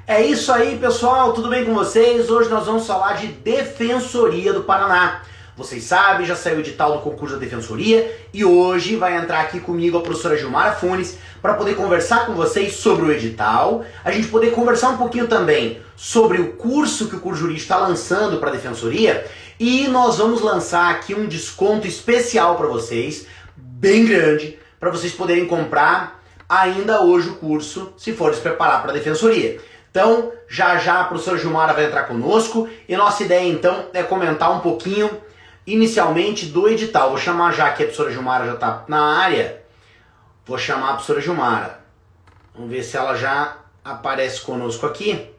É isso aí, pessoal, tudo bem com vocês? Hoje nós vamos falar de Defensoria do Paraná. Vocês sabem, já saiu o edital do concurso da Defensoria e hoje vai entrar aqui comigo a professora Gilmara Funes para poder conversar com vocês sobre o edital, a gente poder conversar um pouquinho também sobre o curso que o curso jurídico está lançando para a Defensoria e nós vamos lançar aqui um desconto especial para vocês, bem grande, para vocês poderem comprar ainda hoje o curso, se for se preparar para a Defensoria. Então, já já a professora Gilmara vai entrar conosco e nossa ideia então é comentar um pouquinho inicialmente do edital. Vou chamar já que a professora Gilmara já está na área. Vou chamar a professora Gilmara. Vamos ver se ela já aparece conosco aqui.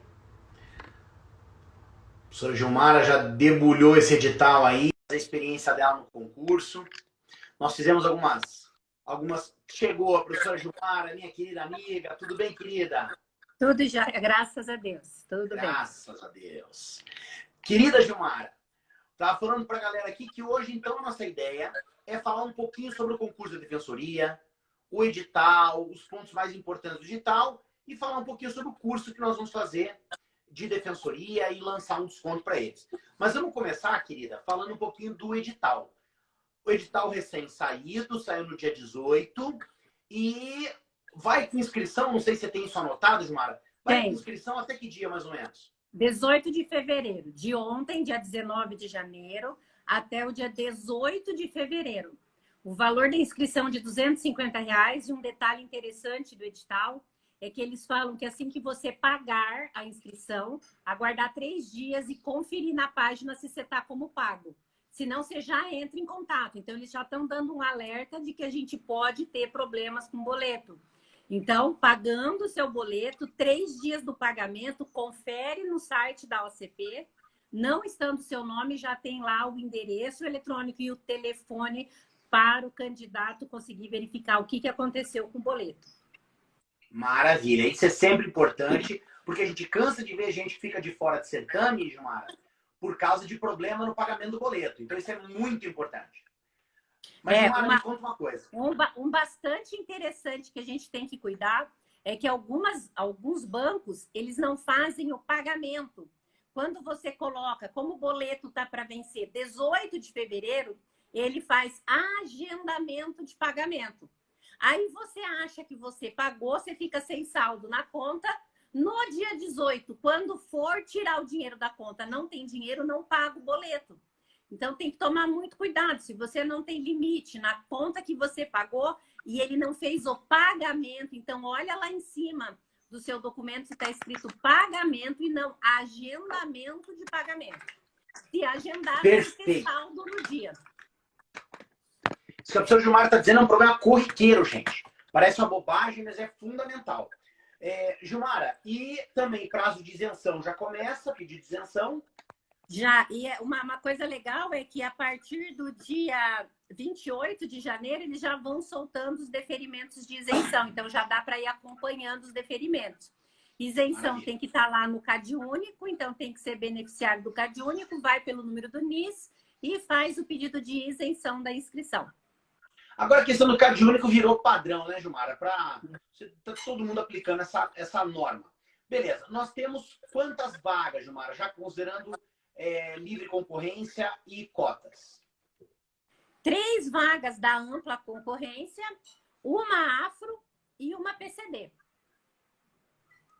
A professora Gilmara já debulhou esse edital aí, a experiência dela no concurso. Nós fizemos algumas... Chegou a professora Gilmara, minha querida amiga. Tudo bem, querida? Tudo já, graças a Deus. Tudo bem. Graças a Deus. Querida Gilmara, estava falando para a galera aqui que hoje, então, a nossa ideia é falar um pouquinho sobre o concurso da Defensoria, o edital, os pontos mais importantes do edital e falar um pouquinho sobre o curso que nós vamos fazer de Defensoria e lançar um desconto para eles. Mas vamos começar, querida, falando um pouquinho do edital. O edital recém-saído, saiu no dia 18 e vai com inscrição, não sei se você tem isso anotado, Gilmara. Vai com inscrição até que dia, mais ou menos? 18 de fevereiro. De ontem, dia 19 de janeiro, até o dia 18 de fevereiro. O valor da inscrição de R$ 250 e um detalhe interessante do edital é que eles falam que assim que você pagar a inscrição, aguardar 3 dias e conferir na página se você está como pago. Senão você já entra em contato. Então, eles já estão dando um alerta de que a gente pode ter problemas com boleto. Então, pagando o seu boleto, 3 dias do pagamento, confere no site da OCP, não estando seu nome, já tem lá o endereço eletrônico e o telefone para o candidato conseguir verificar o que aconteceu com o boleto. Maravilha, isso é sempre importante, porque a gente cansa de ver gente que fica de fora de certame, Gilmara, por causa de problema no pagamento do boleto. Então, isso é muito importante. Mas, Gilmara, me conta uma coisa. Um bastante interessante que a gente tem que cuidar é que alguns bancos, eles não fazem o pagamento. Quando você coloca, como o boleto está para vencer 18 de fevereiro, ele faz agendamento de pagamento. Aí você acha que você pagou, você fica sem saldo na conta. No dia 18, quando for tirar o dinheiro da conta, não tem dinheiro, não paga o boleto. Então, tem que tomar muito cuidado. Se você não tem limite na conta que você pagou e ele não fez o pagamento, então, olha lá em cima do seu documento se está escrito pagamento e não agendamento de pagamento. Se agendar, tem que ter saldo no dia. Isso que a professora Gilmara está dizendo é um problema corriqueiro, gente. Parece uma bobagem, mas é fundamental. Gilmara, e também prazo de isenção. Já começa a pedir de isenção? Já, e uma coisa legal é que a partir do dia 28 de janeiro, eles já vão soltando os deferimentos de isenção. Então, já dá para ir acompanhando os deferimentos. Isenção tem que estar lá no CadÚnico, então tem que ser beneficiário do CadÚnico, vai pelo número do NIS e faz o pedido de isenção da inscrição. Agora, a questão do CadÚnico virou padrão, né, Gilmara? Tá todo mundo aplicando essa norma. Beleza, nós temos quantas vagas, Gilmara, já considerando livre concorrência e cotas? 3 vagas da ampla concorrência, uma afro e uma PCD.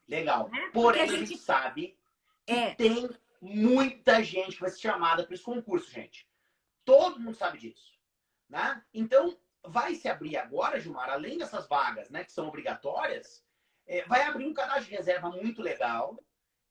Legal. Porém, a gente sabe que tem muita gente que vai ser chamada para esse concurso, gente. Todo mundo sabe disso, né? Então, vai se abrir agora, Gilmar, além dessas vagas, né, que são obrigatórias, vai abrir um cadastro de reserva muito legal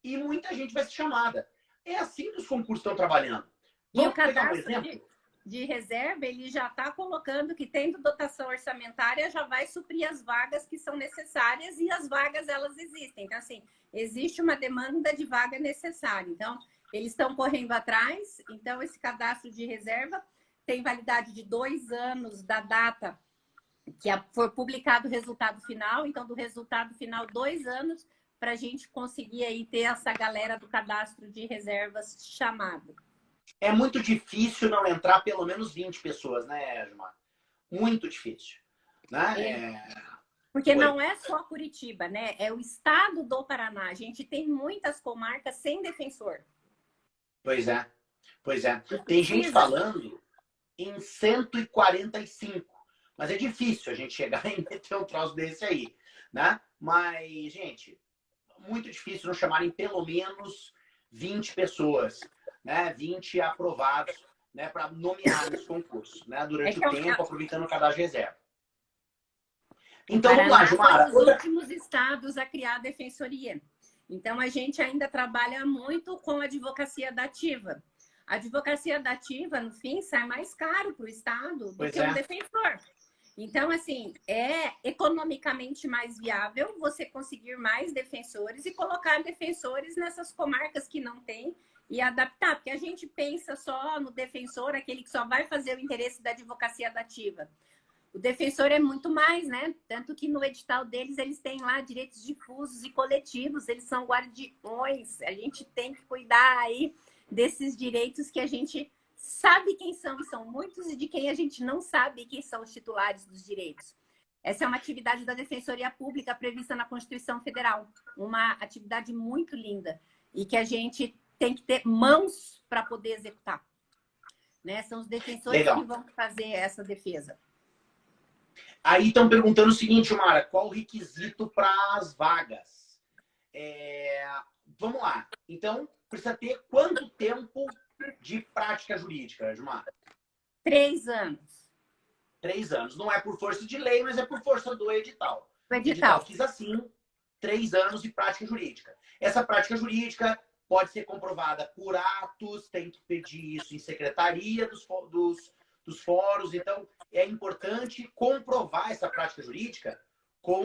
e muita gente vai ser chamada. É assim que os concursos estão trabalhando. Vamos pegar um exemplo? De reserva, ele já está colocando que, tendo dotação orçamentária, já vai suprir as vagas que são necessárias e as vagas, elas existem. Então, assim, existe uma demanda de vaga necessária. Então, eles estão correndo atrás. Então, esse cadastro de reserva tem validade de 2 anos da data que foi publicado o resultado final. Então, do resultado final, 2 anos para a gente conseguir aí ter essa galera do cadastro de reservas chamada. É muito difícil não entrar pelo menos 20 pessoas, né, Gilmar? Muito difícil. Né? Porque Oi. não é só Curitiba, né? É o estado do Paraná. A gente tem muitas comarcas sem defensor. Pois é, pois é. E Tem gente precisa. falando em 145, mas é difícil a gente chegar e meter um troço desse aí, né? Mas, gente, muito difícil não chamarem pelo menos 20 pessoas, né? 20 aprovados, né? Para nomear nesse concurso, né? É Durante que o tempo, aproveitando o cadastro de reserva. o Então, vamos lá, Paraná foi Gilmara. dos últimos estados a criar a defensoria. Então, a gente ainda trabalha muito com a advocacia dativa. A advocacia dativa, no fim, sai mais caro para o Estado do Pois que um é. defensor. Então, assim, é economicamente mais viável você conseguir mais defensores e colocar defensores nessas comarcas que não tem e adaptar. Porque a gente pensa só no defensor, aquele que só vai fazer o interesse da advocacia dativa. O defensor é muito mais, né? Tanto que no edital deles, eles têm lá direitos difusos e coletivos, eles são guardiões. A gente tem que cuidar aí desses direitos que a gente sabe quem são, são muitos, e de quem a gente não sabe quem são os titulares dos direitos. Essa é uma atividade da Defensoria Pública prevista na Constituição Federal. Uma atividade muito linda e que a gente tem que ter mãos para poder executar. Né? São os defensores Legal. que vão fazer essa defesa. Aí estão perguntando o seguinte, Mara, qual o requisito para as vagas? Vamos lá. Então, precisa ter quanto tempo de prática jurídica, Gilmara? 3 anos. 3 anos. Não é por força de lei, mas é por força do edital. O O edital quis assim, 3 anos de prática jurídica. Essa prática jurídica pode ser comprovada por atos, tem que pedir isso em secretaria dos fóruns. Então, é importante comprovar essa prática jurídica com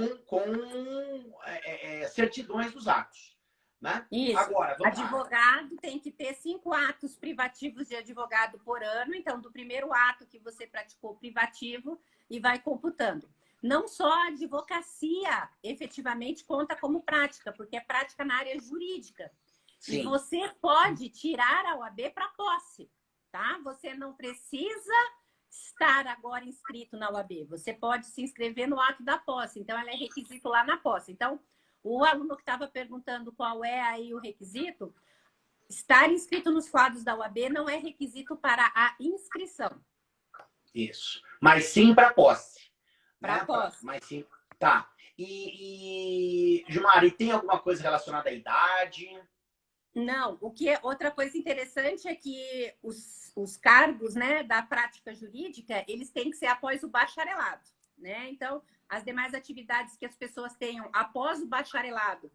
certidões dos atos. Né? Isso. Agora, vamos advogado tem que ter 5 atos privativos de advogado por ano. Então, do primeiro ato que você praticou privativo e vai computando. Não só a advocacia efetivamente conta como prática, porque é prática na área jurídica. Sim. E você pode tirar a OAB para posse, tá? Você não precisa estar agora inscrito na OAB. Você pode se inscrever no ato da posse. Então, ela é requisito lá na posse. Então, o aluno que estava perguntando qual é aí o requisito, estar inscrito nos quadros da OAB não é requisito para a inscrição. Isso. Mas sim para posse. Para posse. Mas sim. Tá. Gilmar, e tem alguma coisa relacionada à idade? Não. Outra coisa interessante é que os cargos, né, da prática jurídica, eles têm que ser após o bacharelado, né? Então, as demais atividades que as pessoas tenham após o bacharelado,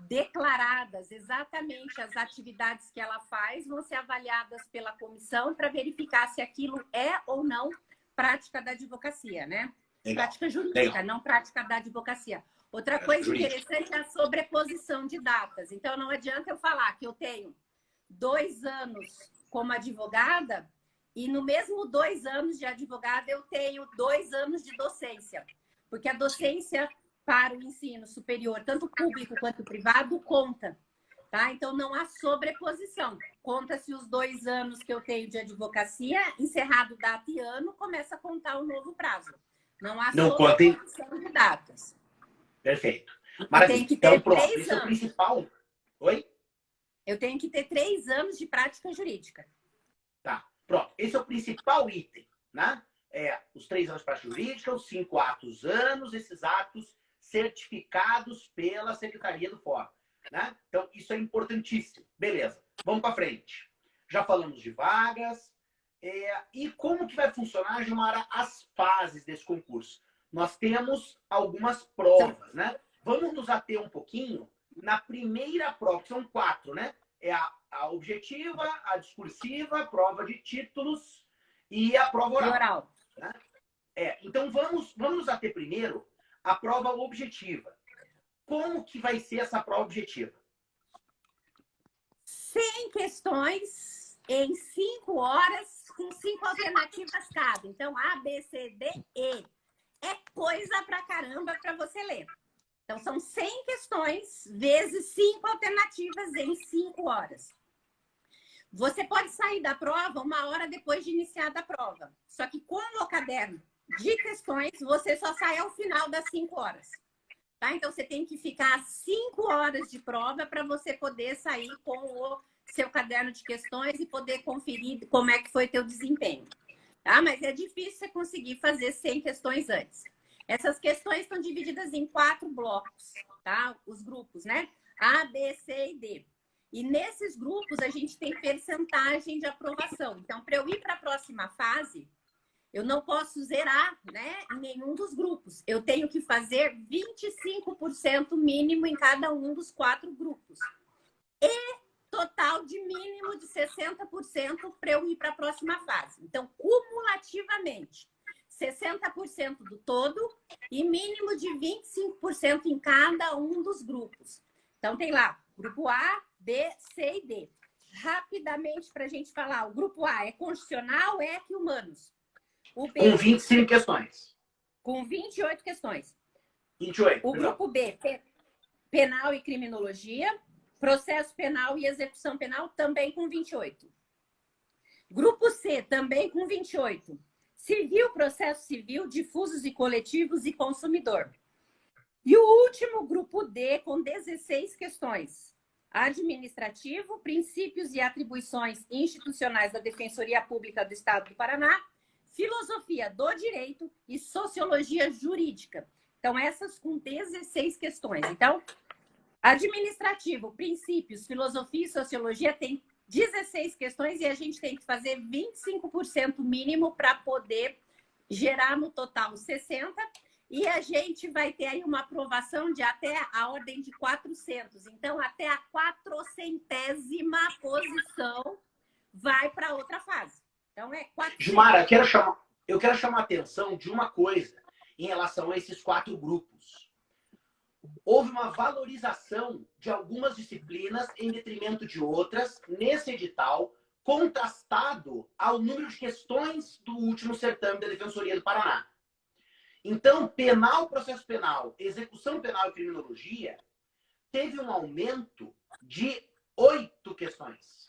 declaradas exatamente as atividades que ela faz, vão ser avaliadas pela comissão para verificar se aquilo é ou não prática da advocacia, né? Legal. Prática jurídica, legal. Não prática da advocacia. Outra coisa interessante é a sobreposição de datas. Então, não adianta eu falar que eu tenho 2 anos como advogada e no mesmo 2 anos de advogada eu tenho 2 anos de docência. Porque a docência para o ensino superior, tanto público quanto privado, conta. Tá? Então, não há sobreposição. Conta-se os 2 anos que eu tenho de advocacia, encerrado data e ano, começa a contar o novo prazo. Não há sobreposição de datas. Perfeito. Maravilha. Tem que ter então, pronto. 3 Esse é o anos. principal. Oi? Eu tenho que ter 3 anos de prática jurídica. Tá. Pronto. Esse é o principal item, né? Os 3 anos de prática jurídica, os 5 atos anos, esses atos certificados pela Secretaria do Fórum. Né? Então, isso é importantíssimo. Beleza. Vamos para frente. Já falamos de vagas. E como que vai funcionar, Gilmara, as fases desse concurso? Nós temos algumas provas, né? Vamos nos ater um pouquinho na primeira prova, que são 4, né? É a objetiva, a discursiva, a prova de títulos e a prova oral. Né? Então, vamos nos ater primeiro à prova objetiva. Como que vai ser essa prova objetiva? 100 questões em 5 horas, com 5 alternativas cada. Então, A, B, C, D, E. É coisa pra caramba para você ler. Então, são 100 questões vezes 5 alternativas em 5 horas. Você pode sair da prova 1 hora depois de iniciar a prova. Só que com o caderno de questões, você só sai ao final das 5 horas. Tá? Então, você tem que ficar 5 horas de prova para você poder sair com o seu caderno de questões e poder conferir como é que foi teu desempenho. Tá? Mas é difícil você conseguir fazer 100 questões antes. Essas questões estão divididas em 4 blocos, tá? Os grupos, né? A, B, C e D. E nesses grupos, a gente tem percentagem de aprovação. Então, para eu ir para a próxima fase, eu não posso zerar, né, em nenhum dos grupos. Eu tenho que fazer 25% mínimo em cada um dos 4 grupos. E total de mínimo de 60% para eu ir para a próxima fase. Então, cumulativamente, 60% do todo e mínimo de 25% em cada um dos grupos. Então, tem lá, grupo A, B, C e D. Rapidamente, para a gente falar, o grupo A é constitucional, ECA e humanos. O B, Com 25 questões. Com 28 questões. 28. O grupo B, penal e criminologia. Processo penal e execução penal, também com 28. Grupo C, também com 28. Civil, processo civil, difusos e coletivos e consumidor. E o último, grupo D, com 16 questões. Administrativo, princípios e atribuições institucionais da Defensoria Pública do Estado do Paraná, filosofia do direito e sociologia jurídica. Então, essas com 16 questões. Então, administrativo, princípios, filosofia e sociologia tem 16 questões e a gente tem que fazer 25% mínimo para poder gerar no total 60%. E a gente vai ter aí uma aprovação de até a ordem de 400. Então, até a 400ª posição vai para outra fase. Então, é 400. Gilmara, eu quero chamar a atenção de uma coisa em relação a esses 4 grupos. Houve uma valorização de algumas disciplinas em detrimento de outras nesse edital, contrastado ao número de questões do último certame da Defensoria do Paraná. Então, penal, processo penal, execução penal e criminologia teve um aumento de 8 questões.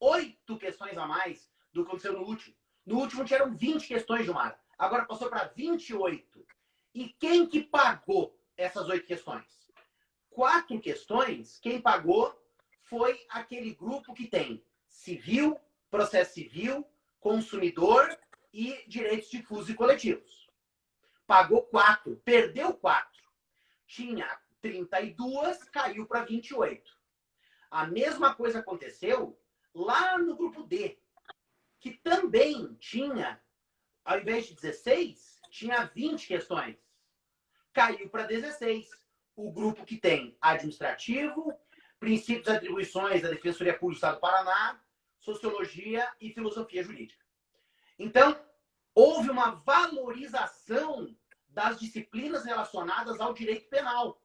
8 questões a mais do que aconteceu no último. No último tiveram 20 questões, Gilmar. Agora passou para 28. E quem que pagou essas 8 questões? 4 questões, quem pagou foi aquele grupo que tem civil, processo civil, consumidor e direitos difusos e coletivos. Pagou 4, perdeu 4. Tinha 32, caiu para 28. A mesma coisa aconteceu lá no grupo D, que também tinha, ao invés de 16, tinha 20 questões. Caiu para 16. O grupo que tem administrativo, princípios e atribuições da Defensoria Pública do Estado do Paraná, sociologia e filosofia jurídica. Então, houve uma valorização das disciplinas relacionadas ao direito penal.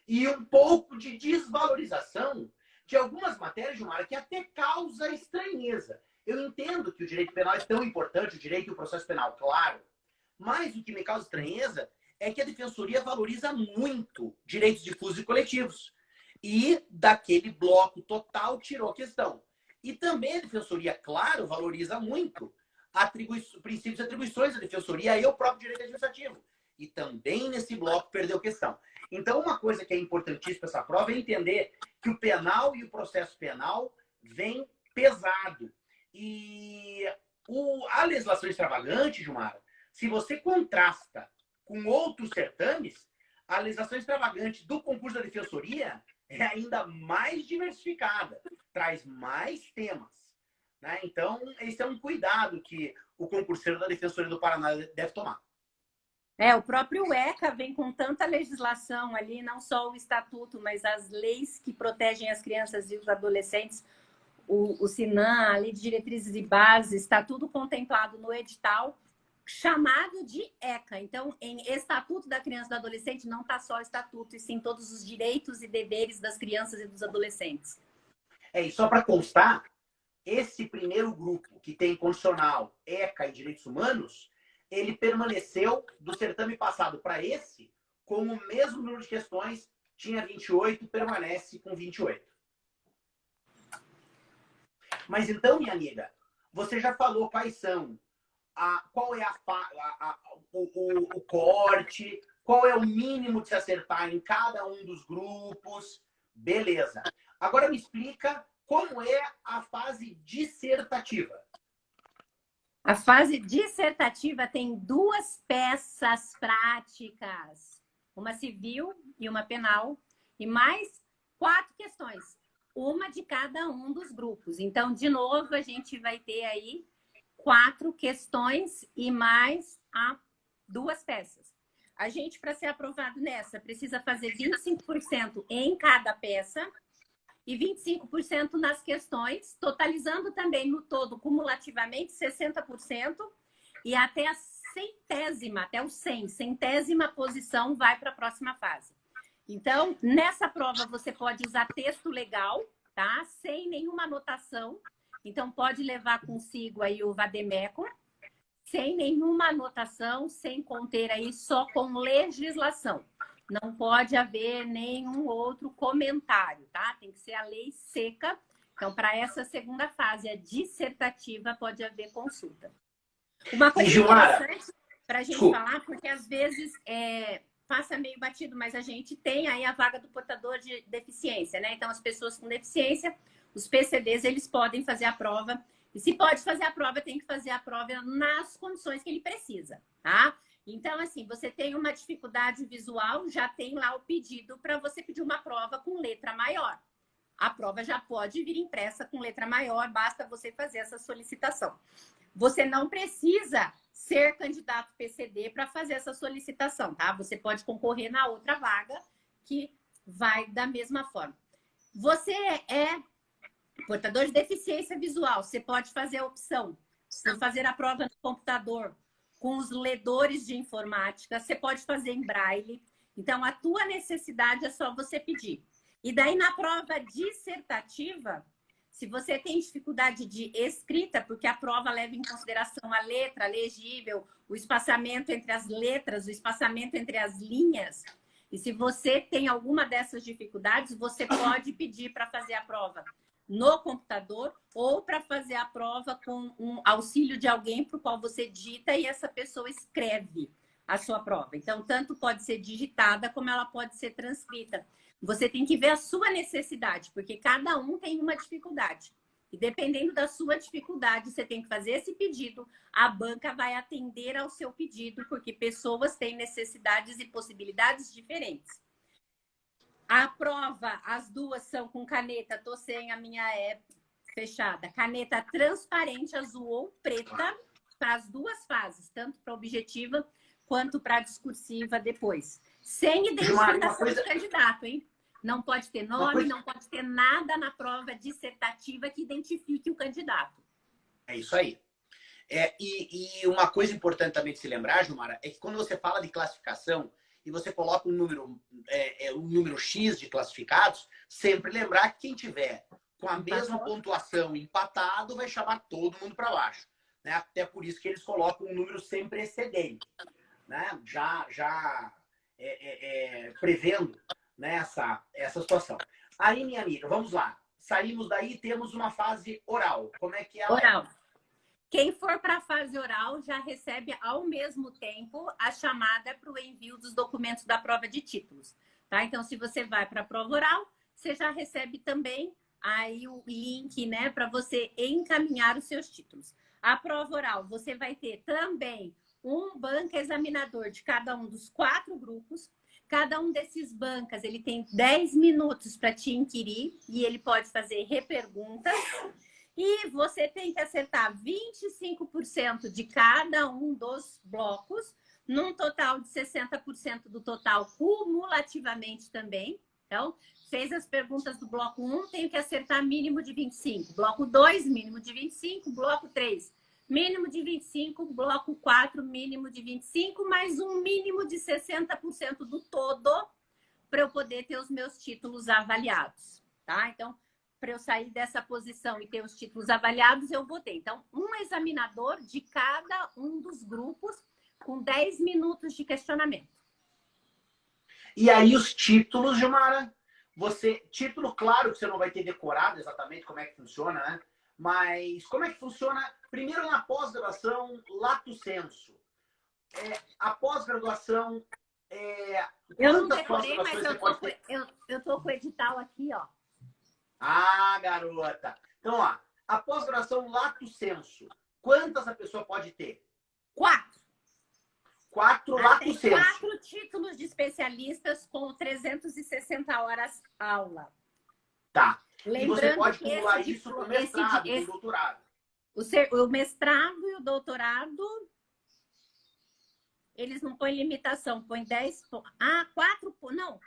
E um pouco de desvalorização de algumas matérias, Gilmar, que até causa estranheza. Eu entendo que o direito penal é tão importante, o direito e o processo penal, claro. Mas o que me causa estranheza é que a Defensoria valoriza muito direitos difusos e coletivos. E daquele bloco total tirou a questão. E também a Defensoria, claro, valoriza muito princípios e atribuições da Defensoria e o próprio direito administrativo. E também nesse bloco perdeu questão. Então, uma coisa que é importantíssima para essa prova é entender que o penal e o processo penal vêm pesado. E a legislação extravagante, Gilmar, se você contrasta com outros certames, a legislação extravagante do concurso da Defensoria é ainda mais diversificada, traz mais temas. Né? Então, esse é um cuidado que o concurseiro da Defensoria do Paraná deve tomar. O próprio ECA vem com tanta legislação ali, não só o estatuto, mas as leis que protegem as crianças e os adolescentes, o SINAM, a Lei de Diretrizes e Bases, está tudo contemplado no edital, chamado de ECA. Então, em Estatuto da Criança e do Adolescente, não está só o estatuto, e sim todos os direitos e deveres das crianças e dos adolescentes. E só para constar, esse primeiro grupo, que tem constitucional, ECA e direitos humanos, ele permaneceu do certame passado para esse com o mesmo número de questões, tinha 28, permanece com 28. Mas então, minha amiga, você já falou quais são qual é o corte, qual é o mínimo de se acertar em cada um dos grupos. Beleza. Agora me explica como é a fase dissertativa. A fase dissertativa tem 2 peças práticas, uma civil e uma penal, e mais 4 questões, uma de cada um dos grupos. Então, de novo, a gente vai ter aí 4 questões e mais 2 peças. A gente, para ser aprovado nessa, precisa fazer 25% em cada peça e 25% nas questões, totalizando também no todo, cumulativamente, 60%, e até a centésima, até o 100, centésima posição vai para a próxima fase. Então, nessa prova, você pode usar texto legal, tá? Sem nenhuma anotação. Então, pode levar consigo aí o vademecum, sem nenhuma anotação, sem conter aí, só com legislação. Não pode haver nenhum outro comentário, tá? Tem que ser a lei seca. Então, para essa segunda fase, a dissertativa, pode haver consulta. Uma coisa interessante para a gente falar, porque às vezes passa meio batido, mas a gente tem aí a vaga do portador de deficiência, né? Então, as pessoas com deficiência, os PCDs, eles podem fazer a prova. E se pode fazer a prova, tem que fazer a prova nas condições que ele precisa, tá? Então, assim, você tem uma dificuldade visual, já tem lá o pedido para você pedir uma prova com letra maior. A prova já pode vir impressa com letra maior, basta você fazer essa solicitação. Você não precisa ser candidato PCD para fazer essa solicitação, tá? Você pode concorrer na outra vaga, que vai da mesma forma. Você é portador de deficiência visual, você pode fazer a opção por fazer a prova no computador, com os ledores de informática, você pode fazer em braille. Então, a tua necessidade é só você pedir. E daí, na prova dissertativa, se você tem dificuldade de escrita, porque a prova leva em consideração a letra legível, o espaçamento entre as letras, o espaçamento entre as linhas, e se você tem alguma dessas dificuldades, você pode pedir para fazer a prova no computador ou para fazer a prova com um auxílio de alguém para o qual você digita e essa pessoa escreve a sua prova. Então, tanto pode ser digitada como ela pode ser transcrita. Você tem que ver a sua necessidade, porque cada um tem uma dificuldade. E dependendo da sua dificuldade, você tem que fazer esse pedido, a banca vai atender ao seu pedido, porque pessoas têm necessidades e possibilidades diferentes. A prova, as 2 são com caneta, tô sem a minha fechada. Caneta transparente, azul ou preta, para as 2 fases, tanto para objetiva quanto para discursiva depois. Sem identificação do candidato, hein? Não pode ter nome, não pode ter nada na prova dissertativa que identifique o candidato. É isso aí. E uma coisa importante também de se lembrar, Gilmara, é que quando você fala de classificação, e você coloca um número X de classificados, sempre lembrar que quem tiver com a mesma pontuação empatado vai chamar todo mundo para baixo. Né? Até por isso que eles colocam um número sempre excedente. Né? Já prevendo, né, essa situação. Aí, minha amiga, vamos lá. Saímos daí e temos uma fase oral. Como é que é? Oral. Quem for para a fase oral já recebe ao mesmo tempo a chamada para o envio dos documentos da prova de títulos. Tá? Então, se você vai para a prova oral, você já recebe também aí o link, né, para você encaminhar os seus títulos. A prova oral, você vai ter também um banca examinador de cada um dos 4 grupos. Cada um desses bancas, ele tem 10 minutos para te inquirir e ele pode fazer reperguntas. E você tem que acertar 25% de cada um dos blocos, num total de 60% do total cumulativamente também. Então, fez as perguntas do bloco 1, tem que acertar mínimo de 25. Bloco 2, mínimo de 25. Bloco 3, mínimo de 25. Bloco 4, mínimo de 25, mais um mínimo de 60% do todo para eu poder ter os meus títulos avaliados, tá? Então, para eu sair dessa posição e ter os títulos avaliados, eu vou ter. Então, um examinador de cada um dos grupos com 10 minutos de questionamento. E aí os títulos, Gilmara, título, claro que você não vai ter decorado exatamente como é que funciona, né? Mas como é que funciona? Primeiro na pós-graduação, lato sensu. A pós-graduação, Eu não quantas decorei, mas pós-graduações você pode ter? eu tô com o edital aqui, ó. Ah, garota! Então, ó, a pós-graduação lato sensu, quantas a pessoa pode ter? 4. 4 lato Tem sensu. 4 títulos de especialistas com 360 horas aula. Tá. Lembrando e você pode que acumular isso para o mestrado, para o doutorado. O mestrado e o doutorado, eles não põem limitação, põem 10 pontos. Ah, 4, não.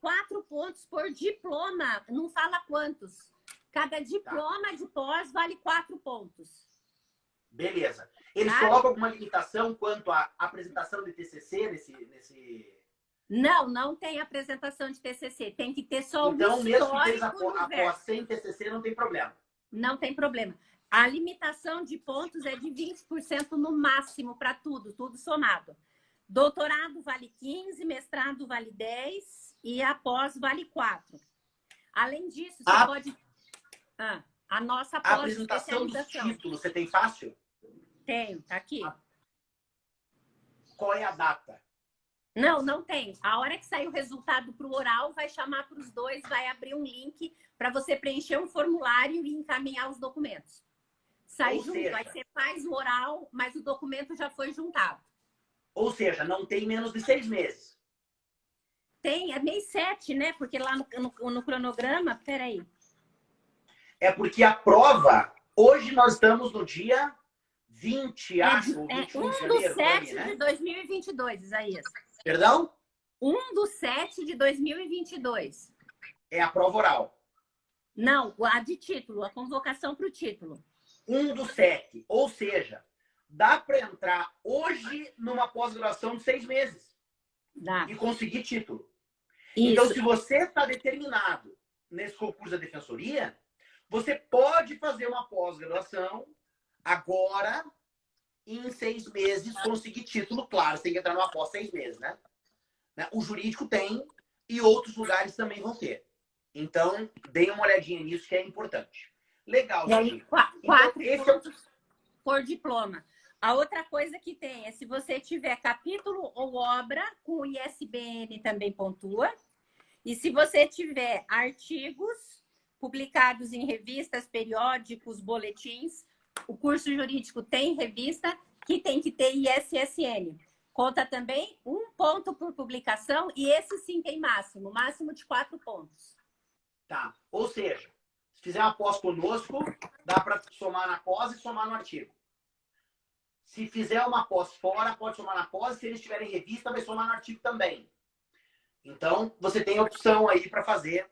4 pontos por diploma, não fala quantos. Cada diploma de pós vale 4 pontos. Beleza. Eles colocam alguma limitação quanto à apresentação de TCC nesse... Não tem apresentação de TCC. Tem que ter só então, o mesmo que eles após sem TCC, não tem problema. Não tem problema. A limitação de pontos é de 20% no máximo para tudo somado. Doutorado vale 15, mestrado vale 10 e a pós vale 4. Além disso, você pode... a nossa pós-especialização. A apresentação dos títulos, você tem fácil? Tenho, tá aqui. Qual é a data? Não tem. A hora que sair o resultado para o oral, vai chamar para os dois, vai abrir um link para você preencher um formulário e encaminhar os documentos. Sai junto, aí você faz o oral, mas o documento já foi juntado. Ou seja, não tem menos de 6 meses. Tem, é mês 7, né? Porque lá no cronograma, peraí. É porque a prova, hoje nós estamos no dia 20, acho. 1 de 7 de 2022, Isaías. Perdão? 1 de 7 de 2022. É a prova oral. Não, a de título, a convocação para o título. 1 de 7. Ou seja, dá para entrar hoje numa pós-graduação de 6 meses. Dá. E conseguir título. Isso. Então, se você está determinado nesse concurso da defensoria, você pode fazer uma pós-graduação agora e em 6 meses conseguir título. Claro, você tem que entrar numa pós 6 meses, né? O jurídico tem e outros lugares também vão ter. Então, dê uma olhadinha nisso que é importante. Legal, gente. 4 pontos por diploma. A outra coisa que tem é se você tiver capítulo ou obra, com o ISBN também pontua. E se você tiver artigos publicados em revistas, periódicos, boletins, o curso jurídico tem revista que tem que ter ISSN. Conta também 1 ponto por publicação e esse sim tem máximo de 4 pontos. Tá. Ou seja, se fizer uma pós conosco, dá para somar na pós e somar no artigo. Se fizer uma pós fora, pode somar na pós. Se eles tiverem revista, vai somar no artigo também. Então, você tem a opção aí para fazer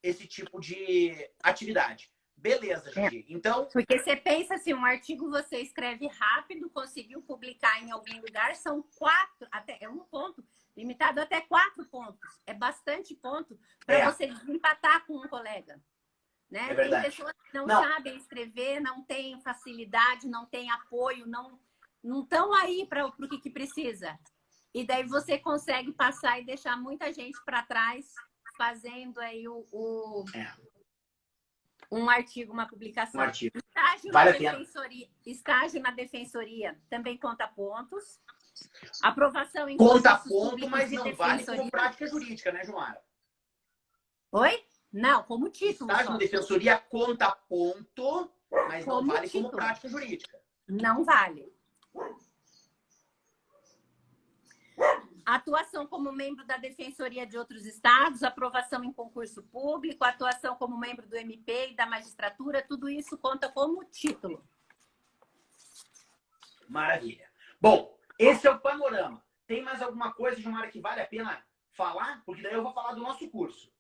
esse tipo de atividade. Beleza, Gigi. Então... Porque você pensa assim, um artigo você escreve rápido, conseguiu publicar em algum lugar, são 4, até 1 ponto, limitado até 4 pontos. É bastante ponto para você desempatar com um colega. Né? É verdade. Tem pessoas que não sabem escrever, não têm facilidade, não têm apoio, não estão aí para o que precisa. E daí você consegue passar e deixar muita gente para trás fazendo aí um artigo, uma publicação. Um artigo. Estágio na defensoria também conta pontos. Aprovação em conta ponto, mas não vale como prática jurídica, né, Joara? Oi? Não, como título. Estágio na defensoria conta ponto, mas não vale como prática jurídica. Não vale. Atuação como membro da Defensoria de outros estados, aprovação em concurso público, atuação como membro do MP e da magistratura, tudo isso conta como título. Maravilha. Bom, esse é o panorama. Tem mais alguma coisa, Gilmara, que vale a pena falar? Porque daí eu vou falar do nosso curso.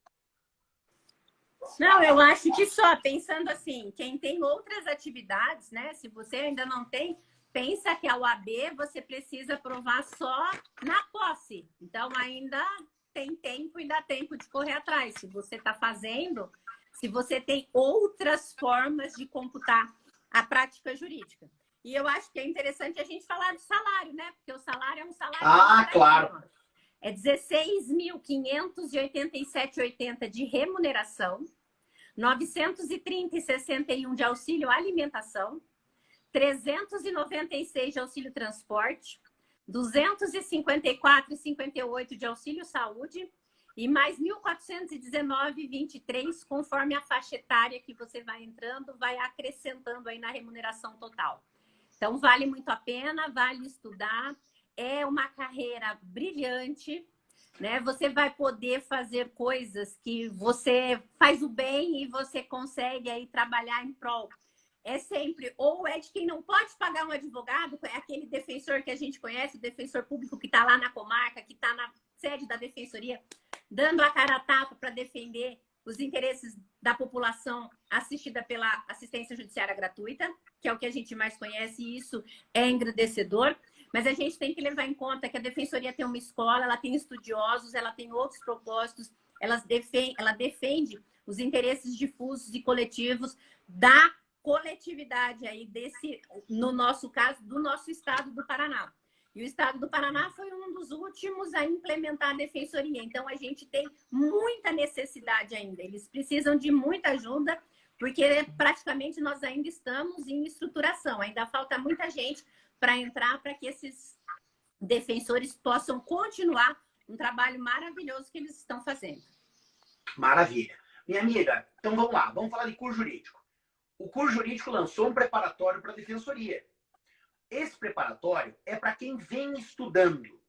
Não, eu acho que só, pensando assim, quem tem outras atividades, né? Se você ainda não tem... Pensa que a UAB você precisa provar só na posse. Então, ainda tem tempo e dá tempo de correr atrás. Se você está fazendo, se você tem outras formas de computar a prática jurídica. E eu acho que é interessante a gente falar do salário, né? Porque o salário é um salário... claro. É R$ 16.587,80 de remuneração. 930,61 de auxílio alimentação, 396 de auxílio transporte, 254,58 de auxílio saúde e mais 1.419,23 conforme a faixa etária que você vai entrando, vai acrescentando aí na remuneração total. Então, vale muito a pena, vale estudar. É uma carreira brilhante, né? Você vai poder fazer coisas que você faz o bem e você consegue aí trabalhar em prol. É sempre, ou é de quem não pode pagar um advogado, é aquele defensor que a gente conhece, o defensor público que está lá na comarca, que está na sede da defensoria, dando a cara a tapa para defender os interesses da população assistida pela assistência judiciária gratuita, que é o que a gente mais conhece, e isso é engrandecedor. Mas a gente tem que levar em conta que a defensoria tem uma escola, ela tem estudiosos, ela tem outros propósitos, ela defende os interesses difusos e coletivos da coletividade aí no nosso caso, do nosso estado do Paraná. E o estado do Paraná foi um dos últimos a implementar a defensoria. Então, a gente tem muita necessidade ainda. Eles precisam de muita ajuda, porque praticamente nós ainda estamos em estruturação. Ainda falta muita gente para entrar, para que esses defensores possam continuar um trabalho maravilhoso que eles estão fazendo. Maravilha. Minha amiga, então vamos lá. Vamos falar de curso jurídico. O curso jurídico lançou um preparatório para a defensoria. Esse preparatório é para quem vem estudando.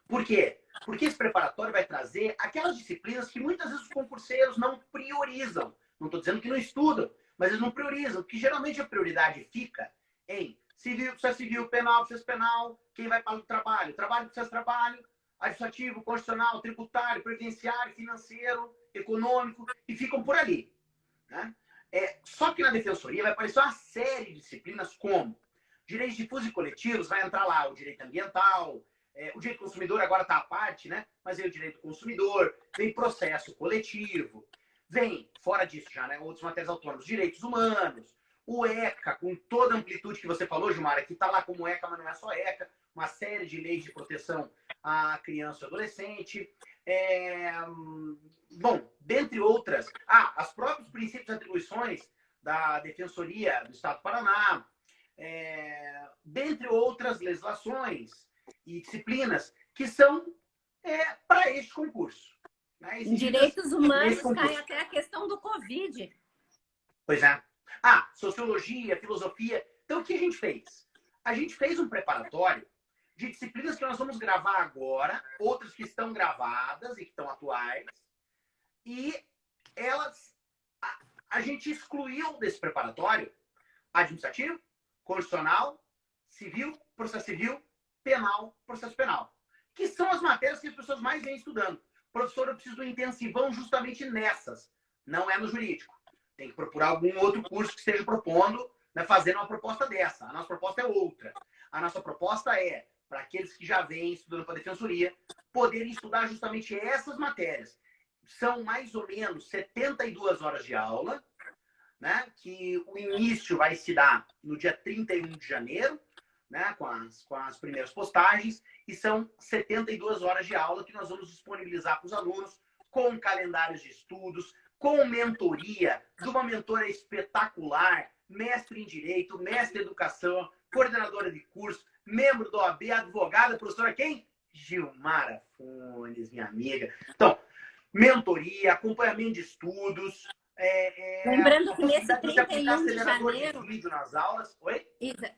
Por quê? Porque esse preparatório vai trazer aquelas disciplinas que muitas vezes os concurseiros não priorizam. Não estou dizendo que não estudam, mas eles não priorizam. Porque geralmente a prioridade fica em civil, processo civil, penal, processo penal, quem vai para o trabalho, trabalho, processo trabalho, administrativo, constitucional, tributário, previdenciário, financeiro, econômico, e ficam por ali. Né? Só que na defensoria vai aparecer uma série de disciplinas como direitos difusos e coletivos, vai entrar lá o direito ambiental, o direito do consumidor agora está à parte, né? Mas vem o direito do consumidor, vem processo coletivo, vem, fora disso já, né? Outros matérias autônomos, direitos humanos, o ECA, com toda a amplitude que você falou, Gilmara, que está lá como ECA, mas não é só ECA, uma série de leis de proteção à criança e adolescente. Bom, dentre outras, os próprios princípios e atribuições da Defensoria do Estado do Paraná, dentre outras legislações e disciplinas que são para este concurso. Né? Em direitos humanos cai até a questão do Covid. Pois é. Sociologia, filosofia. Então, o que a gente fez? A gente fez um preparatório de disciplinas que nós vamos gravar agora, outras que estão gravadas e que estão atuais, e elas, a gente excluiu desse preparatório administrativo, constitucional, civil, processo civil, penal, processo penal, que são as matérias que as pessoas mais vêm estudando. Professor, eu preciso do intensivão justamente nessas, não é no jurídico. Tem que procurar algum outro curso que esteja propondo, né, fazendo uma proposta dessa. A nossa proposta é outra. A nossa proposta é para aqueles que já vêm estudando para a defensoria poderem estudar justamente essas matérias. São mais ou menos 72 horas de aula, né, que o início vai se dar no dia 31 de janeiro, né, com as primeiras postagens, e são 72 horas de aula que nós vamos disponibilizar para os alunos, com calendários de estudos, com mentoria, de uma mentora espetacular, mestre em Direito, mestre em Educação, coordenadora de curso, membro do OAB, advogada, professora quem? Gilmara Funes, minha amiga. Então, mentoria, acompanhamento de estudos. Lembrando que nesse 31 de janeiro... De vídeo nas aulas. Oi?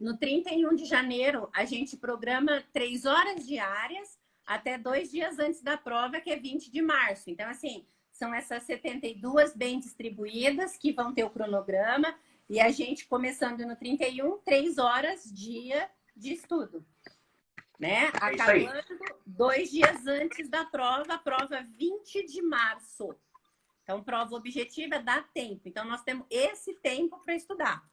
No 31 de janeiro, a gente programa 3 horas diárias até 2 dias antes da prova, que é 20 de março. Então, assim, são essas 72 bem distribuídas que vão ter o cronograma. E a gente, começando no 31, 3 horas dia de estudo. Né? Acabando 2 dias antes da prova, a prova 20 de março. Então, prova objetiva dá tempo. Então, nós temos esse tempo para estudar.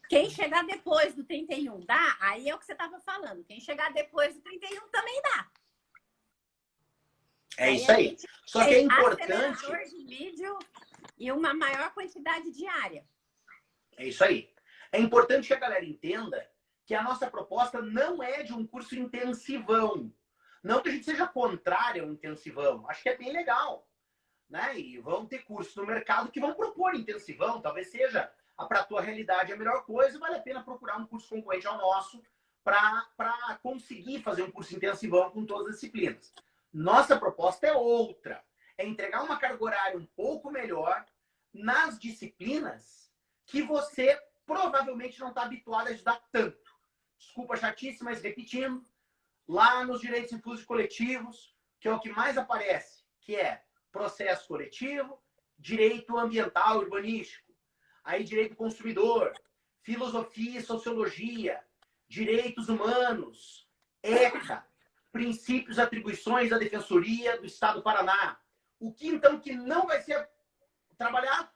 Quem chegar depois do 31 dá? Aí é o que você estava falando. Quem chegar depois do 31 também dá. É isso aí. Só que é importante... acelerador de vídeo e uma maior quantidade diária. É isso aí. É importante que a galera entenda que a nossa proposta não é de um curso intensivão. Não que a gente seja contrário ao intensivão. Acho que é bem legal. né? E vão ter cursos no mercado que vão propor intensivão, talvez seja para a tua realidade a melhor coisa, vale a pena procurar um curso concorrente ao nosso para conseguir fazer um curso intensivão com todas as disciplinas. Nossa proposta é outra, é entregar uma carga horária um pouco melhor nas disciplinas que você provavelmente não está habituado a estudar tanto. Desculpa a chatice, mas repetindo, lá nos direitos infusos coletivos, que é o que mais aparece, que é processo coletivo, direito ambiental urbanístico, aí direito consumidor, filosofia e sociologia, direitos humanos, ECA, princípios e atribuições da Defensoria do Estado do Paraná. O que então que não vai ser trabalhado?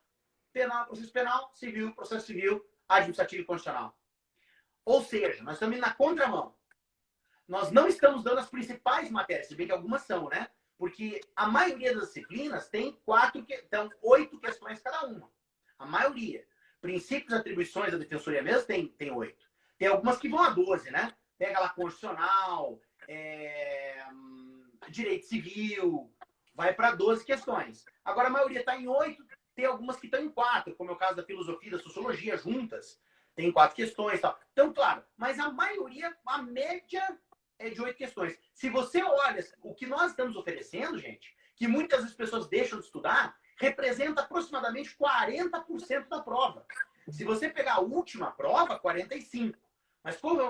Penal, processo penal, civil, processo civil, administrativo e constitucional. Ou seja, nós estamos indo na contramão. Nós não estamos dando as principais matérias, se bem que algumas são, né? Porque a maioria das disciplinas tem 8 questões cada uma. A maioria. Princípios e atribuições da Defensoria mesmo tem 8. Tem algumas que vão a 12, né? Pega lá constitucional, direito civil, vai para 12 questões. Agora a maioria está em 8, tem algumas que estão em 4, como é o caso da filosofia e da sociologia juntas. Tem 4 questões e tal. Então, claro, mas a maioria, a média é de 8 questões. Se você olha o que nós estamos oferecendo, gente, que muitas vezes as pessoas deixam de estudar, representa aproximadamente 40% da prova. Se você pegar a última prova, 45%. Mas como é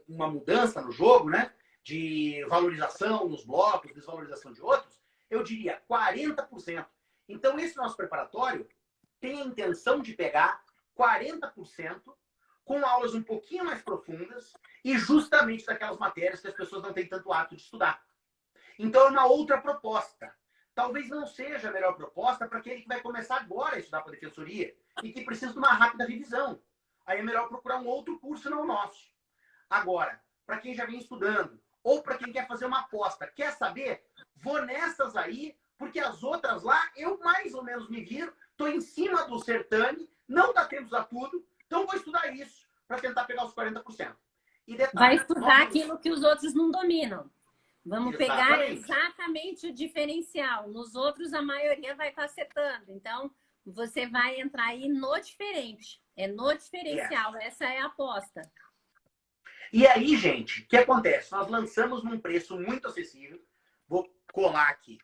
uma mudança no jogo, né? De valorização nos blocos, desvalorização de outros, eu diria 40%. Então, esse nosso preparatório tem a intenção de pegar 40% com aulas um pouquinho mais profundas e justamente daquelas matérias que as pessoas não têm tanto hábito de estudar. Então, é uma outra proposta. Talvez não seja a melhor proposta para aquele que vai começar agora a estudar para a defensoria e que precisa de uma rápida revisão. Aí é melhor procurar um outro curso, não o nosso. Agora, para quem já vem estudando ou para quem quer fazer uma aposta, quer saber? Vou nessas aí, porque as outras lá eu mais ou menos me viro, estou em cima do certame, não dá tempo de usar tudo, então vou estudar isso para tentar pegar os 40%. E detalhe, vai estudar aquilo que os outros não dominam. Vamos pegar exatamente. exatamente o diferencial. Nos outros, a maioria vai estar acertando. Então, você vai entrar aí no diferente. É no diferencial. Essa é a aposta. E aí, gente, o que acontece? Nós lançamos num preço muito acessível. Vou colar aqui.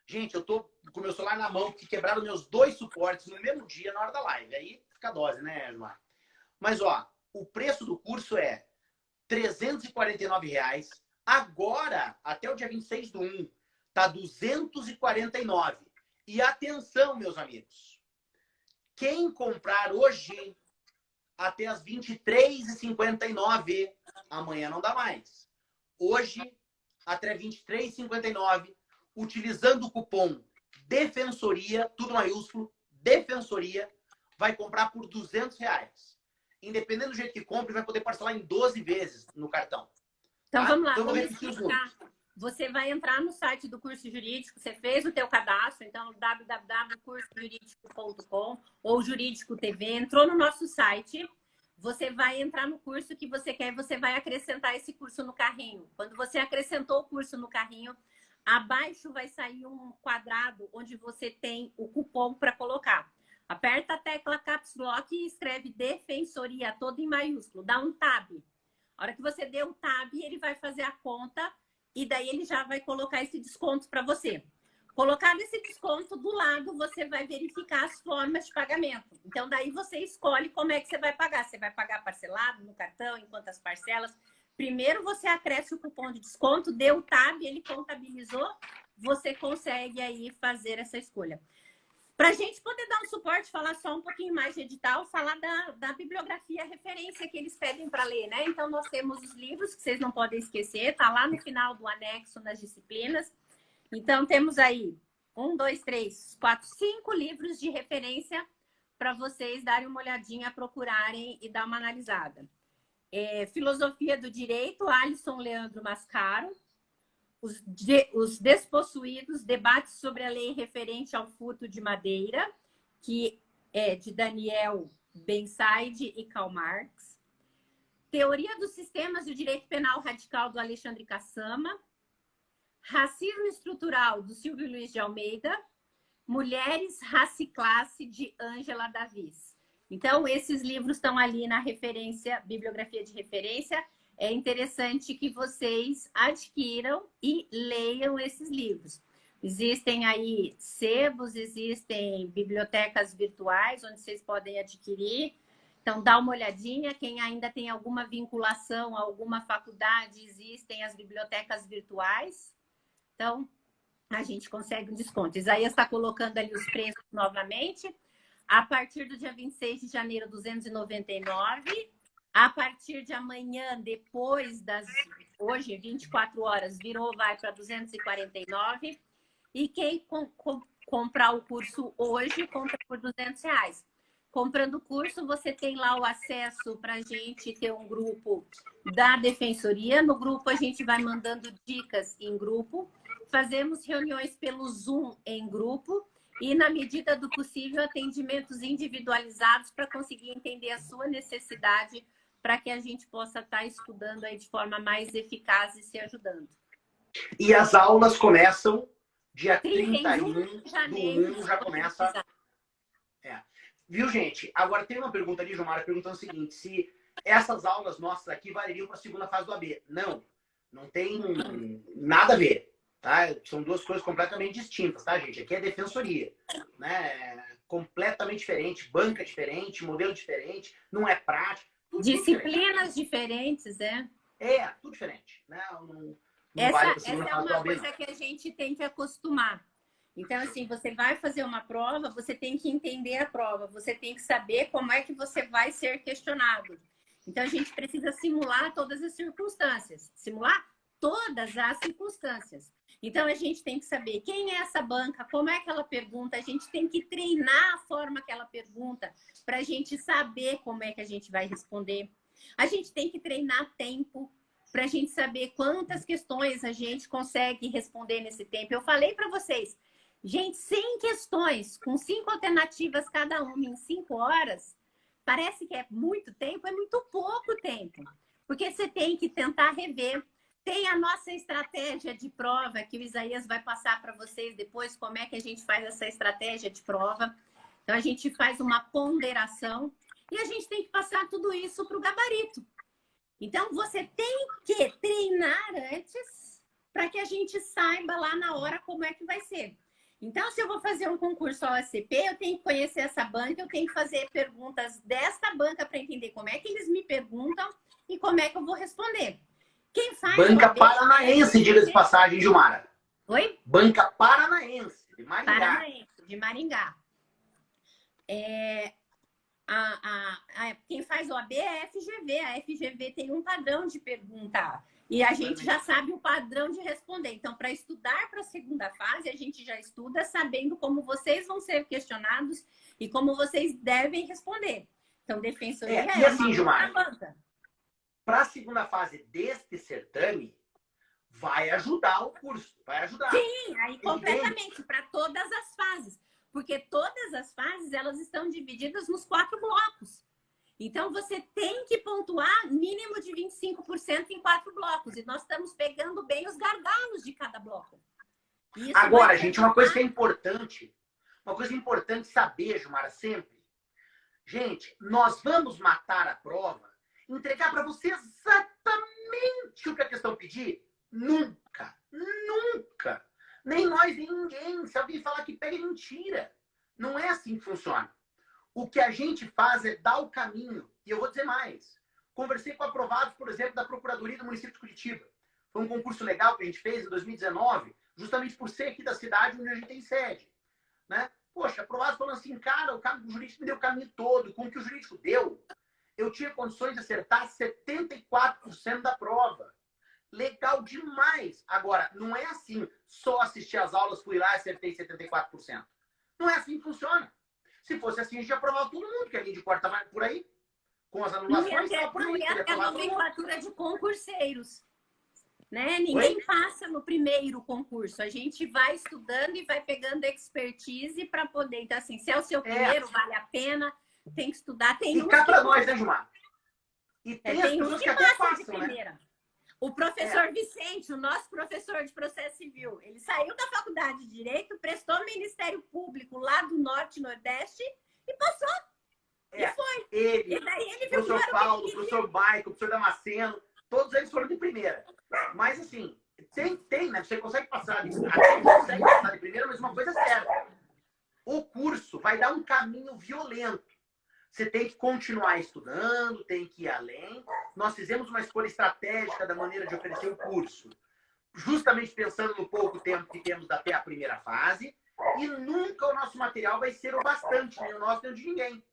Gente, eu tô com o meu celular na mão, porque quebraram meus 2 suportes no mesmo dia, na hora da live. Aí fica a dose, né, João? Mas, ó, o preço do curso é R$ 349. Agora, até o dia 26/1, tá R$ 249. E atenção, meus amigos. Quem comprar hoje até as 23h59, amanhã não dá mais. Hoje, até 23h59, utilizando o cupom Defensoria, tudo maiúsculo, Defensoria, vai comprar por R$ 200. Independente do jeito que compre, vai poder parcelar em 12 vezes no cartão. Então, vamos lá. Então, vamos explicar. Você vai entrar no site do curso jurídico, você fez o teu cadastro, então www.cursojuridico.com ou Jurídico TV, entrou no nosso site, você vai entrar no curso que você quer e você vai acrescentar esse curso no carrinho. Quando você acrescentou o curso no carrinho, abaixo vai sair um quadrado onde você tem o cupom para colocar. Aperta a tecla Caps Lock e escreve Defensoria, todo em maiúsculo, dá um tab. A hora que você der um tab, ele vai fazer a conta e daí ele já vai colocar esse desconto para você. Colocado esse desconto do lado, você vai verificar as formas de pagamento. Então, daí você escolhe como é que você vai pagar. Você vai pagar parcelado, no cartão, em quantas parcelas. Primeiro, você acresce o cupom de desconto, deu o tab, ele contabilizou, você consegue aí fazer essa escolha. Para a gente poder dar um suporte, falar só um pouquinho mais de edital, falar da bibliografia referência que eles pedem para ler, né? Então, nós temos os livros, que vocês não podem esquecer, tá lá no final do anexo nas disciplinas. Então, temos aí 1, 2, 3, 4, 5 livros de referência para vocês darem uma olhadinha, procurarem e dar uma analisada. Filosofia do Direito, Alisson Leandro Mascaro. Os Despossuídos, debates sobre a lei referente ao furto de madeira, que é de Daniel Benside e Karl Marx. Teoria dos Sistemas do Direito Penal Radical, do Alexandre Cassama. Racismo Estrutural, do Silvio Luiz de Almeida. Mulheres, Raça e Classe, de Ângela Davis. Então, esses livros estão ali na referência, bibliografia de referência. É interessante que vocês adquiram e leiam esses livros. Existem aí sebos, existem bibliotecas virtuais, onde vocês podem adquirir. Então, dá uma olhadinha. Quem ainda tem alguma vinculação a alguma faculdade, existem as bibliotecas virtuais. Então, a gente consegue um desconto. Isaías está colocando ali os preços novamente. A partir do dia 26 de janeiro, 299. A partir de amanhã, depois das... Hoje, 24 horas, virou, vai para 249. E quem comprar o curso hoje, compra por R$200. Comprando o curso, você tem lá o acesso para a gente ter um grupo da Defensoria. No grupo, a gente vai mandando dicas em grupo. Fazemos reuniões pelo Zoom em grupo. E, na medida do possível, atendimentos individualizados para conseguir entender a sua necessidade, para que a gente possa estar estudando aí de forma mais eficaz e se ajudando. E as aulas começam dia 31 de janeiro. Já começa... Viu, gente? Agora tem uma pergunta ali, Gilmara, perguntando o seguinte, se essas aulas nossas aqui valeriam para a segunda fase do AB. Não, não tem nada a ver, tá? São duas coisas completamente distintas, tá, gente? Aqui é defensoria, né? Completamente diferente, banca diferente, modelo diferente, não é prático. Disciplinas diferentes, é? É, tudo diferente, né? Não essa vale essa é uma coisa que a gente tem que acostumar. Então, assim, você vai fazer uma prova, você tem que entender a prova, você tem que saber como é que você vai ser questionado. Então, a gente precisa simular todas as circunstâncias. Simular todas as circunstâncias. Então, a gente tem que saber quem é essa banca, como é que ela pergunta, a gente tem que treinar a forma que ela pergunta para a gente saber como é que a gente vai responder. A gente tem que treinar tempo para a gente saber quantas questões a gente consegue responder nesse tempo. Eu falei para vocês, gente, 100 questões, com 5 alternativas cada uma em 5 horas, parece que é muito tempo, é muito pouco tempo. Porque você tem que tentar rever. Tem a nossa estratégia de prova, que o Isaías vai passar para vocês depois, como é que a gente faz essa estratégia de prova. Então, a gente faz uma ponderação e a gente tem que passar tudo isso para o gabarito. Então, você tem que treinar antes para que a gente saiba lá na hora como é que vai ser. Então, se eu vou fazer um concurso OSCP, eu tenho que conhecer essa banca, eu tenho que fazer perguntas desta banca para entender como é que eles me perguntam e como é que eu vou responder. Quem faz Banca Paranaense, diga de passagem, Gilmara. Oi? Banca Paranaense, de Maringá. Paranaense, de Maringá. Quem faz OAB é a FGV. A FGV tem um padrão de pergunta. E a gente já sabe o padrão de responder. Então, para estudar para a segunda fase, a gente já estuda sabendo como vocês vão ser questionados e como vocês devem responder. Então, defensoria e assim, uma Gilmara, banca. Para a segunda fase deste certame, vai ajudar o curso. Vai ajudar. Sim, aí completamente, para todas as fases. Porque todas as fases, elas estão divididas nos 4 blocos. Então, você tem que pontuar mínimo de 25% em 4 blocos. E nós estamos pegando bem os gargalos de cada bloco. Agora, gente, uma coisa que é importante. Uma coisa importante saber, Gilmara, sempre. Gente, nós vamos matar a prova, entregar para você exatamente o que a questão pedir? Nunca. Nunca. Nem nós, nem ninguém. Se alguém falar que pega, é mentira. Não é assim que funciona. O que a gente faz é dar o caminho. E eu vou dizer mais. Conversei com aprovados, por exemplo, da Procuradoria do município de Curitiba. Foi um concurso legal que a gente fez em 2019, justamente por ser aqui da cidade onde a gente tem sede. Né? Poxa, aprovados falando assim, cara, o jurídico me deu o caminho todo. Com o que o jurídico deu, eu tinha condições de acertar 74% da prova. Legal demais. Agora, não é assim, só assistir às aulas, fui lá e acertei 74%. Não é assim que funciona. Se fosse assim, a gente ia aprovar todo mundo, que a linha de corta vai por aí. Com as anulações, não ia ter nomenclatura de concurseiros. Né? Ninguém passa no primeiro concurso. A gente vai estudando e vai pegando expertise para poder. Então, assim, se é o seu primeiro, vale a pena, tem que estudar. Tem e cá para nós, né, Gilmar? E tem as pessoas que até passam, né? O professor Vicente, o nosso professor de processo civil, ele saiu da faculdade de Direito, prestou no Ministério Público lá do Norte e Nordeste e passou. E foi. Ele, E daí ele o viu professor que Paulo, o professor Maico, o professor Damasceno, todos eles foram de primeira. Mas assim, tem, né? Você consegue passar de primeira, mas uma coisa é certa. O curso vai dar um caminho violento. Você tem que continuar estudando, tem que ir além. Nós fizemos uma escolha estratégica da maneira de oferecer o curso, justamente pensando no pouco tempo que temos até a primeira fase, e nunca o nosso material vai ser o bastante, nem o nosso nem o de ninguém.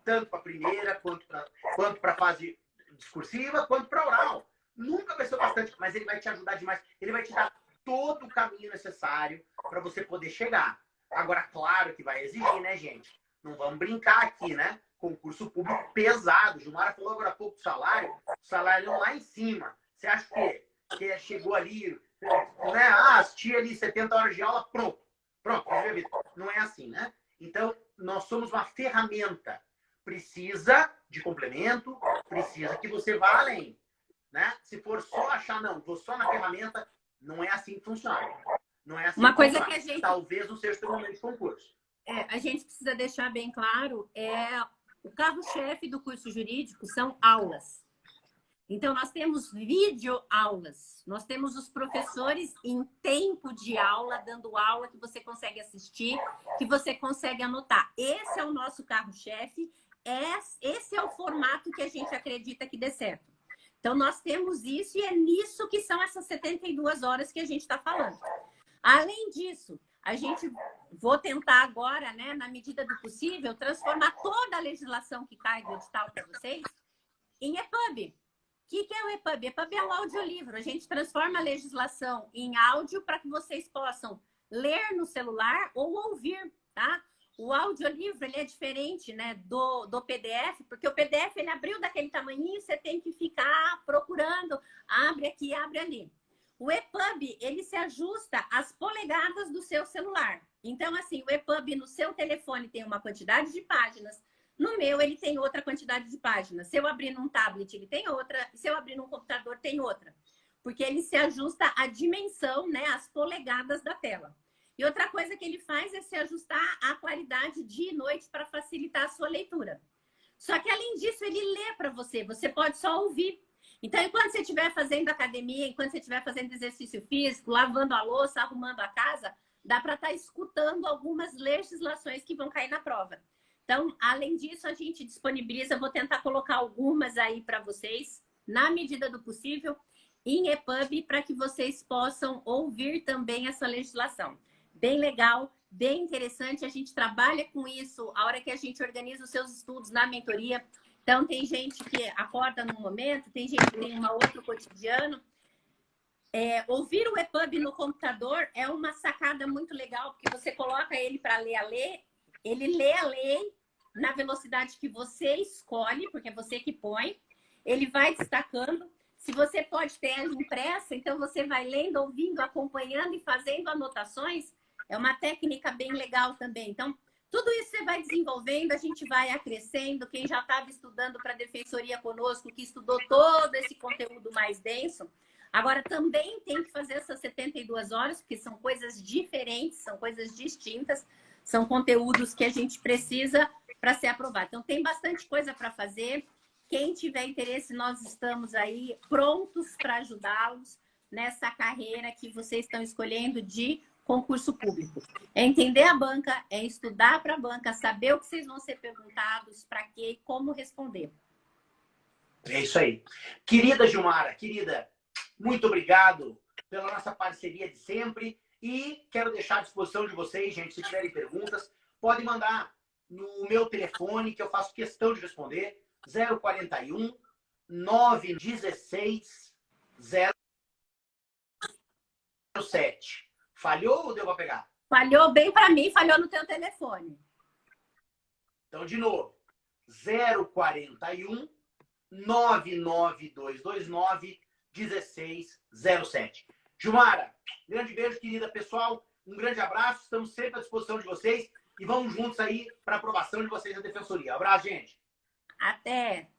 Tanto para a primeira, quanto para a fase discursiva, quanto para a oral. Nunca vai ser o bastante, mas ele vai te ajudar demais. Ele vai te dar todo o caminho necessário para você poder chegar. Agora, claro que vai exigir, né, gente? Não vamos brincar aqui, né? Concurso público pesado. Gilmara falou agora há pouco do salário. O salário lá em cima. Você acha que chegou ali, né? Assisti ali 70 horas de aula, pronto. Pronto, não é assim, né? Então, nós somos uma ferramenta. Precisa de complemento, precisa que você vá além, né? Se for só achar, não, vou só na ferramenta, não é assim que funciona. Não é assim uma que coisa funciona. que a gente... Talvez não seja o seu momento de concurso. a gente precisa deixar bem claro, o carro-chefe do curso jurídico são aulas. Então, nós temos videoaulas. Nós temos os professores em tempo de aula, dando aula que você consegue assistir, que você consegue anotar. Esse é o nosso carro-chefe. Esse é o formato que a gente acredita que dê certo. Então, nós temos isso e é nisso que são essas 72 horas que a gente está falando. Além disso, vou tentar agora, né, na medida do possível, transformar toda a legislação que cai do edital para vocês em EPUB. O que é o EPUB? EPUB é um audiolivro. A gente transforma a legislação em áudio para que vocês possam ler no celular ou ouvir, tá? O audiolivro, ele é diferente, né, do PDF, porque o PDF, ele abriu daquele tamanhinho, você tem que ficar procurando, abre aqui, abre ali. O EPUB, ele se ajusta às polegadas do seu celular. Então, assim, o EPUB no seu telefone tem uma quantidade de páginas, no meu ele tem outra quantidade de páginas. Se eu abrir num tablet, ele tem outra, se eu abrir num computador, tem outra. Porque ele se ajusta à dimensão, né, às polegadas da tela. E outra coisa que ele faz é se ajustar à claridade dia e noite para facilitar a sua leitura. Só que, além disso, ele lê para você. Você pode só ouvir. Então, enquanto você estiver fazendo academia, enquanto você estiver fazendo exercício físico, lavando a louça, arrumando a casa, dá para estar escutando algumas legislações que vão cair na prova. Então, além disso, a gente disponibiliza, vou tentar colocar algumas aí para vocês, na medida do possível, em EPUB, para que vocês possam ouvir também essa legislação. Bem legal, bem interessante, a gente trabalha com isso a hora que a gente organiza os seus estudos na mentoria. Então, tem gente que acorda num momento, tem gente que tem um outro cotidiano. Ouvir o EPUB no computador é uma sacada muito legal, porque você coloca ele para ler a lei, ele lê a lei na velocidade que você escolhe, porque é você que põe, ele vai destacando. Se você pode ter ela impressa, então você vai lendo, ouvindo, acompanhando e fazendo anotações, é uma técnica bem legal também. Então, tudo isso você vai desenvolvendo, a gente vai acrescendo. Quem já estava estudando para a defensoria conosco, que estudou todo esse conteúdo mais denso, agora também tem que fazer essas 72 horas, porque são coisas diferentes, são coisas distintas, são conteúdos que a gente precisa para ser aprovado. Então, tem bastante coisa para fazer. Quem tiver interesse, nós estamos aí prontos para ajudá-los nessa carreira que vocês estão escolhendo de concurso público. É entender a banca, é estudar para a banca, saber o que vocês vão ser perguntados, para quê e como responder. É isso aí. Querida Gilmara, querida, muito obrigado pela nossa parceria de sempre e quero deixar à disposição de vocês, gente, se tiverem perguntas, podem mandar no meu telefone, que eu faço questão de responder, 041 916 07. Falhou ou deu para pegar? Falhou bem para mim, falhou no teu telefone. Então, de novo, 041 99229 1607. Gilmara, grande beijo, querida pessoal. Um grande abraço. Estamos sempre à disposição de vocês. E vamos juntos aí para a aprovação de vocês na defensoria. Um abraço, gente. Até!